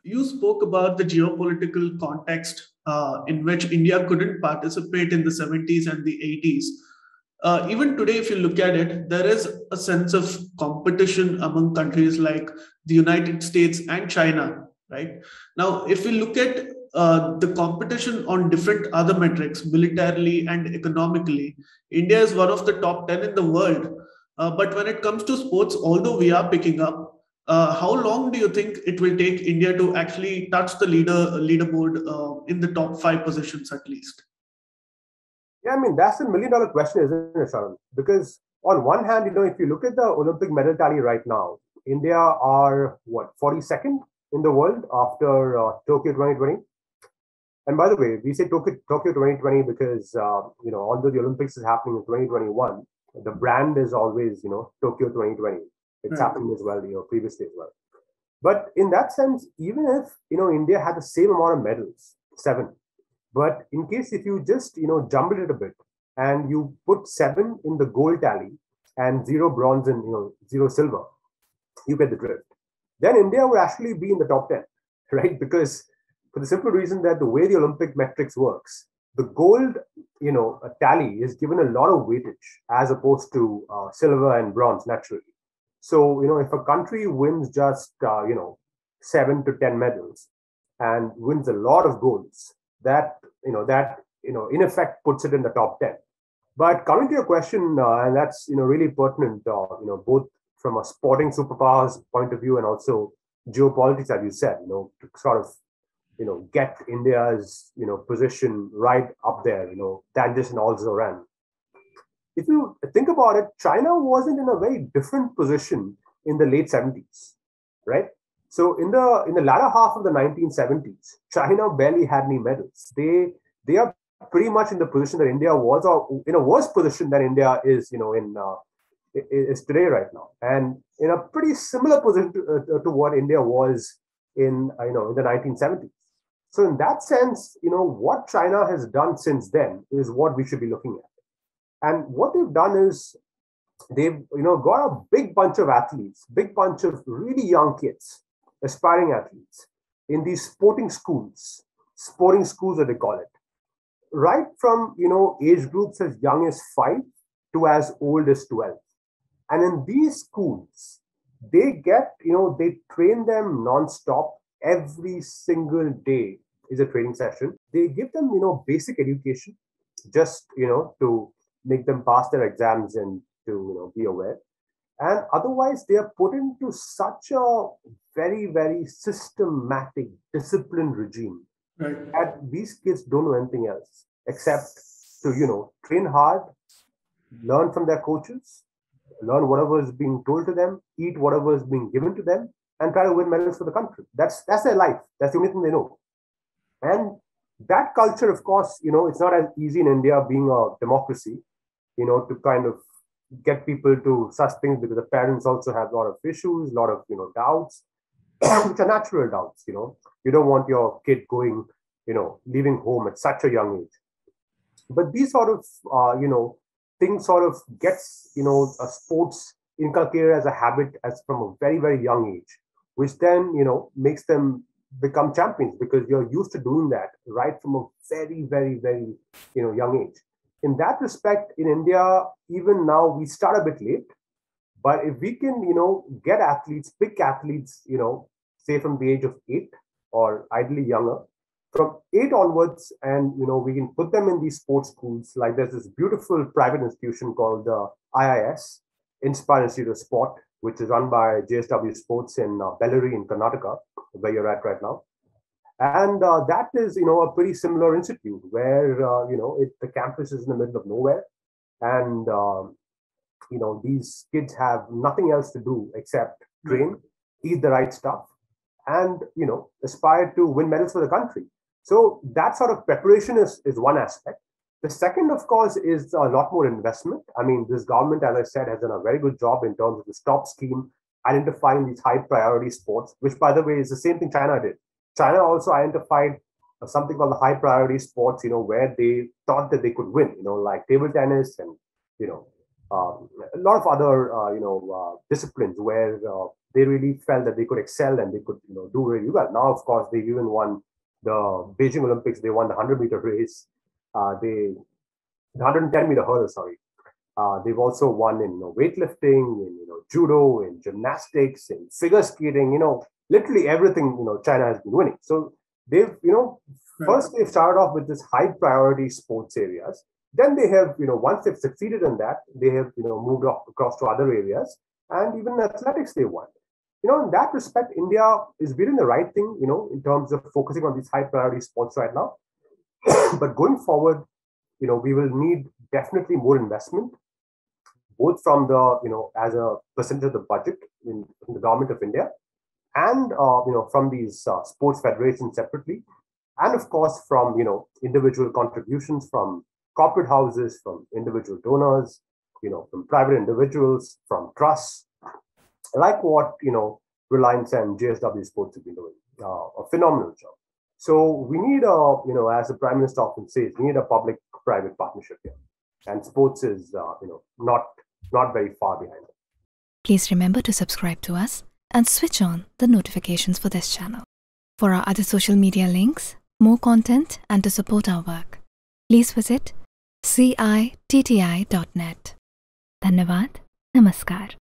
You spoke about the geopolitical context in which India couldn't participate in the 70s and the 80s. Even today, if you look at it, there is a sense of competition among countries like the United States and China, right? Now, if we look at the competition on different other metrics, militarily and economically, India is one of the top 10 in the world. But when it comes to sports, although we are picking up, how long do you think it will take India to actually touch the leaderboard in the top five positions at least? Yeah, I mean, that's a million dollar question, isn't it, Sharon? Because on one hand, if you look at the Olympic medal tally right now, India are what, 42nd in the world after Tokyo 2020. And by the way, we say Tokyo 2020 because, although the Olympics is happening in 2021, the brand is always, Tokyo 2020. It's Right. happened as well, previously as well. But in that sense, even if, India had the same amount of medals, seven, but in case if you just, jumble it a bit and you put seven in the gold tally and zero bronze and, zero silver, you get the drift. Then India would actually be in the top 10, right? Because for the simple reason that the way the Olympic metrics works, the gold, tally is given a lot of weightage as opposed to silver and bronze naturally. So, if a country wins just, 7 to 10 medals and wins a lot of golds, in effect puts it in the top 10. But coming to your question, and that's, really pertinent, both from a sporting superpowers point of view and also geopolitics, as you said, to sort of, get India's, position right up there, Ganges and also ran. If you think about it, China wasn't in a very different position in the late 70s, right? So in the latter half of the 1970s, China barely had any medals. They are pretty much in the position that India was, or in a worse position than India is, is today right now, and in a pretty similar position to what India was in the 1970s. So in that sense, what China has done since then is what we should be looking at. And what they've done is they've got a big bunch of athletes, big bunch of really young kids, aspiring athletes in these sporting schools that they call it, right from age groups as young as 5 to as old as 12. And in these schools, they train them non-stop. Every single day is a training session. They give them, basic education just, to make them pass their exams and to, be aware. And otherwise, they are put into such a very, very systematic, disciplined regime Right. that these kids don't know anything else except to, train hard, learn from their coaches, learn whatever is being told to them, eat whatever is being given to them, and try to win medals for the country. That's their life. That's the only thing they know. And that culture, of course, it's not as easy in India being a democracy, to kind of get people to such things because the parents also have a lot of issues, a lot of doubts, which are natural doubts. You don't want your kid going, leaving home at such a young age. But these sort of things sort of gets a sports inculcated as a habit as from a very, very young age, which then makes them become champions because you're used to doing that right from a very, very, very young age. In that respect, in India, even now we start a bit late, but if we can get athletes, pick athletes, say from the age of 8 or ideally younger, from 8 onwards, and we can put them in these sports schools. Like there's this beautiful private institution called the IIS, Inspired Institute of Sport, which is run by JSW Sports in Bellary in Karnataka, where you're at right now. And that is a pretty similar institute where the campus is in the middle of nowhere, and these kids have nothing else to do except Right. train, eat the right stuff, and aspire to win medals for the country. So that sort of preparation is one aspect. The second, of course, is a lot more investment. I mean, this government, as I said, has done a very good job in terms of the stop scheme, identifying these high priority sports, which, by the way, is the same thing China did. China also identified something called the high priority sports, where they thought that they could win, like table tennis and, a lot of other, disciplines where they really felt that they could excel and they could, do really well. Now, of course, they've even won the Beijing Olympics. They won the 100-meter race. The 110-meter hurdle, sorry. They've also won in weightlifting, in judo, in gymnastics, in figure skating. Literally everything. China has been winning. So they've first they've started off with this high priority sports areas. Then they have once they've succeeded in that, they have moved across to other areas, and even in athletics they won. In that respect, India is doing the right thing. In terms of focusing on these high priority sports right now. But going forward, we will need definitely more investment, both from the, as a percentage of the budget in the government of India, and, from these sports federations separately. And of course, from, individual contributions from corporate houses, from individual donors, from private individuals, from trusts, like what, Reliance and JSW Sports have been doing. A phenomenal job. So we need as the Prime Minister often says, we need a public-private partnership here. And sports is, not very far behind it. Please remember to subscribe to us and switch on the notifications for this channel. For our other social media links, more content, and to support our work, please visit citti.net. Dhanyavad. Namaskar.